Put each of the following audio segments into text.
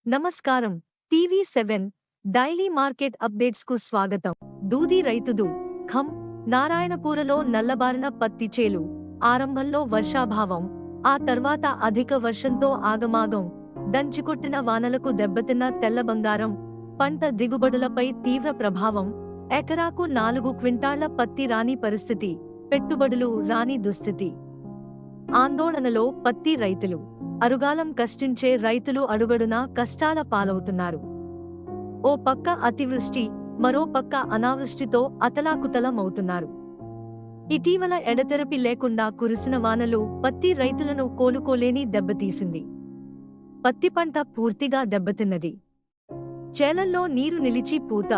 నమస్కారం. టీవీ7 daily market updates కు స్వాగతం. దూది రైతుదు ఖం నారాయణపూరలో నల్లబారిన పత్తి చేలు. ఆరంభంలో వర్షాభావం, ఆ తర్వాత అధిక వర్షంతో ఆగమాగం. దంచికొట్టిన వానలకు దెబ్బతిన్న తెల్ల బంగారం. పంట దిగుబడులపై తీవ్ర ప్రభావం. ఎకరాకు 4 క్వింటాళ్ల పత్తి రాని పరిస్థితి. పెట్టుబడులు రాని దుస్థితి. ఆందోళనలో పత్తి రైతులు. అరుగాలం కష్టించే రైతులు అడుగడునా కష్టాల పాలవుతున్నారు. ఓ పక్క అతివృష్టి, మరో పక్క అనావృష్టితో అతలాకుతలమవుతున్నారు. ఇటీవల ఎడతెరపి లేకుండా కురిసిన వానలు పత్తి రైతులను కోలుకోలేని దెబ్బతీసింది. పత్తి పంట పూర్తిగా దెబ్బతిన్నది. చేలల్లో నీరు నిలిచి పూత,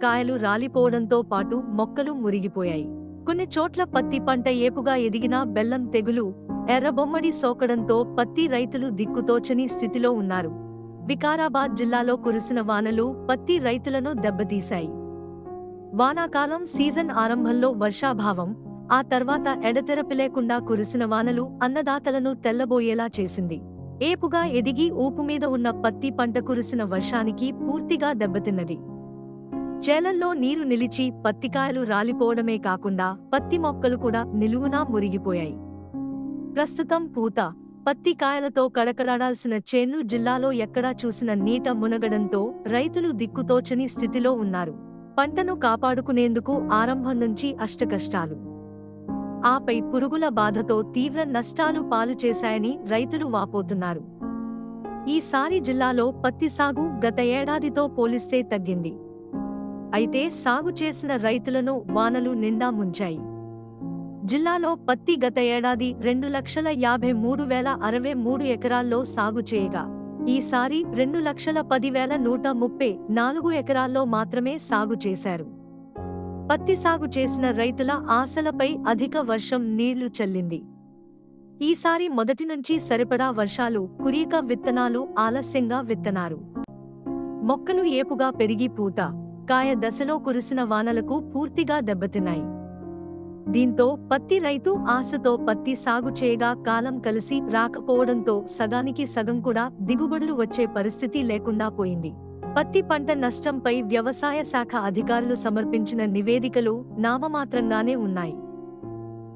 కాయలు రాలిపోవడంతో పాటు మొక్కలు మురిగిపోయాయి. కొన్ని చోట్ల పత్తి పంట ఏపుగా ఎదిగినా బెల్లం తెగులు, ఎర్రబొమ్మడి సోకడంతో పత్తి రైతులు దిక్కుతోచని స్థితిలో ఉన్నారు. వికారాబాద్ జిల్లాలో కురిసిన వానలు పత్తి రైతులను దెబ్బతీశాయి. వానాకాలం సీజన్ ఆరంభంలో వర్షాభావం, ఆ తర్వాత ఎడతెరపి లేకుండా కురిసిన వానలు అన్నదాతలను తెల్లబోయేలా చేసింది. ఏపుగా ఎదిగి ఊపుమీద ఉన్న పత్తి పంట కురిసిన వర్షానికి పూర్తిగా దెబ్బతిన్నది. చేలల్లో నీరు నిలిచి పత్తికాయలు రాలిపోవడమే కాకుండా పత్తి మొక్కలు కూడా నిలువునా మురిగిపోయాయి. ప్రస్తుతం పూత, పత్తి కాయలతో కళకళాడాల్సిన చేన్లు జిల్లాలో ఎక్కడా చూసిన నీట మునగడంతో రైతులు దిక్కుతోచని స్థితిలో ఉన్నారు. పంటను కాపాడుకునేందుకు ఆరంభం నుంచి అష్టకష్టాలు, ఆపై పురుగుల బాధతో తీవ్ర నష్టాలు పాలు చేశాయని రైతులు వాపోతున్నారు. ఈసారి జిల్లాలో పత్తి సాగు గత ఏడాదితో పోలిస్తే తగ్గింది. అయితే సాగు చేసిన రైతులను వానలు నిండా ముంచాయి. జిల్లాలో పత్తి గత ఏడాది 2,53,063 ఎకరాల్లో సాగు చేయగా, ఈసారి 2,10,134 ఎకరాల్లో మాత్రమే సాగు చేశారు. పత్తి సాగు చేసిన రైతుల ఆశలపై అధిక వర్షం నీళ్లు చల్లింది. ఈసారి మొదటి నుంచి సరిపడా వర్షాలు కురియక విత్తనాలు ఆలస్యంగా విత్తనారు. మొక్కలు ఏపుగా పెరిగి పూత, కాయ దశలో కురిసిన వానలకు పూర్తిగా దెబ్బతిన్నాయి. దీంతో పత్తి రైతు ఆశతో పత్తి సాగు చేయగా కాలం కలిసి రాకపోవడంతో సగానికి సగం కూడా దిగుబడులు వచ్చే పరిస్థితి లేకుండా పోయింది. పత్తి పంట నష్టంపై వ్యవసాయ శాఖ అధికారులు సమర్పించిన నివేదికలు నామమాత్రంగానే ఉన్నాయి.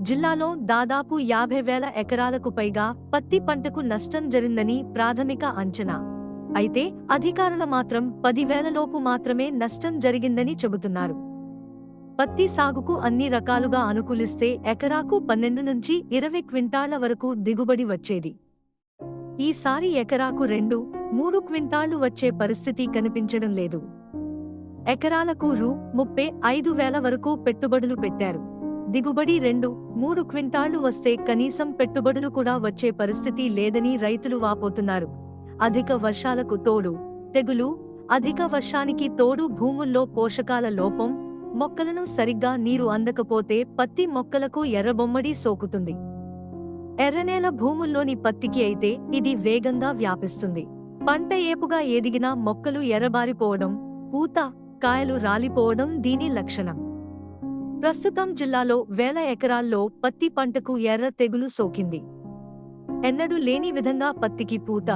జిల్లాలో దాదాపు 50,000 ఎకరాలకు పైగా పత్తి పంటకు నష్టం జరిగిందని ప్రాథమిక అంచనా. అయితే అధికారుల మాత్రం 10,000 లోపు మాత్రమే నష్టం జరిగిందని చెబుతున్నారు. పత్తి సాగుకు అన్ని రకాలుగా అనుకూలిస్తే ఎకరాకు 12 నుంచి 20 క్వింటాళ్ల వరకు దిగుబడి వచ్చేది. ఈసారి ఎకరాకు 2-3 క్వింటాళ్లు వచ్చే పరిస్థితి కనిపించడం లేదు. ఎకరాలకు రూ. 35,000 వరకు పెట్టుబడులు పెట్టారు. దిగుబడి 2-3 క్వింటాళ్లు వస్తే కనీసం పెట్టుబడులు కూడా వచ్చే పరిస్థితి లేదని రైతులు వాపోతున్నారు. అధిక వర్షాలకు తోడు తెగులు, అధిక వర్షానికి తోడు భూముల్లో పోషకాల లోపం, మొక్కలను సరిగ్గా నీరు అందకపోతే పత్తి మొక్కలకు ఎర్రబొమ్మడి సోకుతుంది. ఎర్రనేల భూముల్లోని పత్తికి అయితే ఇది వేగంగా వ్యాపిస్తుంది. పంట ఏపుగా ఎదిగినా మొక్కలు ఎర్రబారిపోవడం, పూత, కాయలు రాలిపోవడం దీని లక్షణం. ప్రస్తుతం జిల్లాలో 1000 ఎకరాల్లో పత్తి పంటకు ఎర్ర తెగులు సోకింది. ఎన్నడూ లేని విధంగా పత్తికి పూత,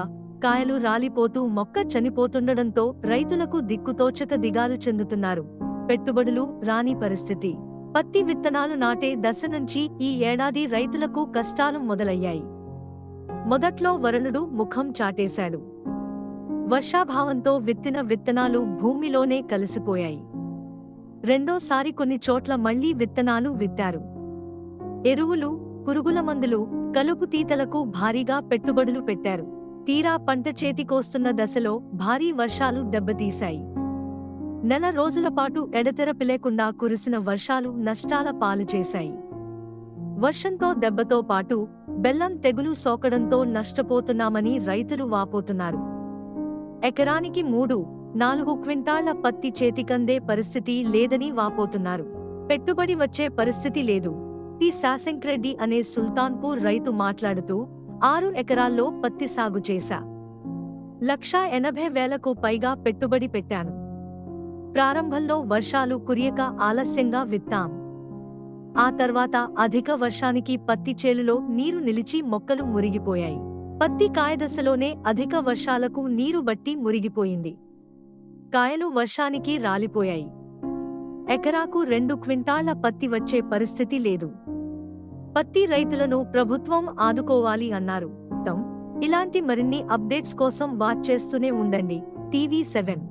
కాయలు రాలిపోతూ మొక్క చనిపోతుండడంతో రైతులకు దిక్కుతోచక దిగాలు చెందుతున్నారు. పెట్టుబడులు రాని పరిస్థితి. పత్తి విత్తనాలు నాటే దశ నుంచి ఈ ఏడాది రైతులకు కష్టాలు మొదలయ్యాయి. మొదట్లో వరుణుడు ముఖం చాటేశాడు. వర్షాభావంతో విత్తిన విత్తనాలు భూమిలోనే కలిసిపోయాయి. రెండోసారి కొన్ని చోట్ల మళ్లీ విత్తనాలు విత్తారు. ఎరువులు, పురుగుల మందులు, కలుపు తీతలకు భారీగా పెట్టుబడులు పెట్టారు. తీరా పంట చేతికోస్తున్న దశలో భారీ వర్షాలు దెబ్బతీశాయి. నెల రోజుల పాటు ఎడతెరపి లేకుండా కురిసిన వర్షాలు నష్టాల పాలు చేశాయి. వర్షంతో దెబ్బతో పాటు బెల్లం తెగులు సోకడంతో నష్టపోతున్నామని రైతులు వాపోతున్నారు. ఎకరానికి 3-4 క్వింటాళ్ల పత్తి చేతికందే పరిస్థితి లేదని వాపోతున్నారు. పెట్టుబడి వచ్చే పరిస్థితి లేదు. టి శాసంక్రెడ్డి అనే సుల్తాన్పూర్ రైతు మాట్లాడుతూ 6 ఎకరాల్లో పత్తి సాగు చేశా. 1,80,000కు పైగా పెట్టుబడి పెట్టాను. ప్రారంభంలో వర్షాలు కురియక ఆలస్యంగా విత్తాం. ఆ తర్వాత అధిక వర్షానికి పత్తి చేలులో నీరు నిలిచి మొక్కలు మురిగిపోయాయి. పత్తి కాయదశలోనే అధిక వర్షాలకు నీరు బట్టి మురిగిపోయింది. కాయలు వర్షానికి రాలిపోయాయి. ఎకరాకు 2 క్వింటాళ్ల పత్తి వచ్చే పరిస్థితి లేదు. పత్తి రైతులను ప్రభుత్వం ఆదుకోవాలి అన్నారు. ఇలాంటి మరిన్ని అప్డేట్స్ కోసం వాచ్ చేస్తూనే ఉండండి టీవీ7.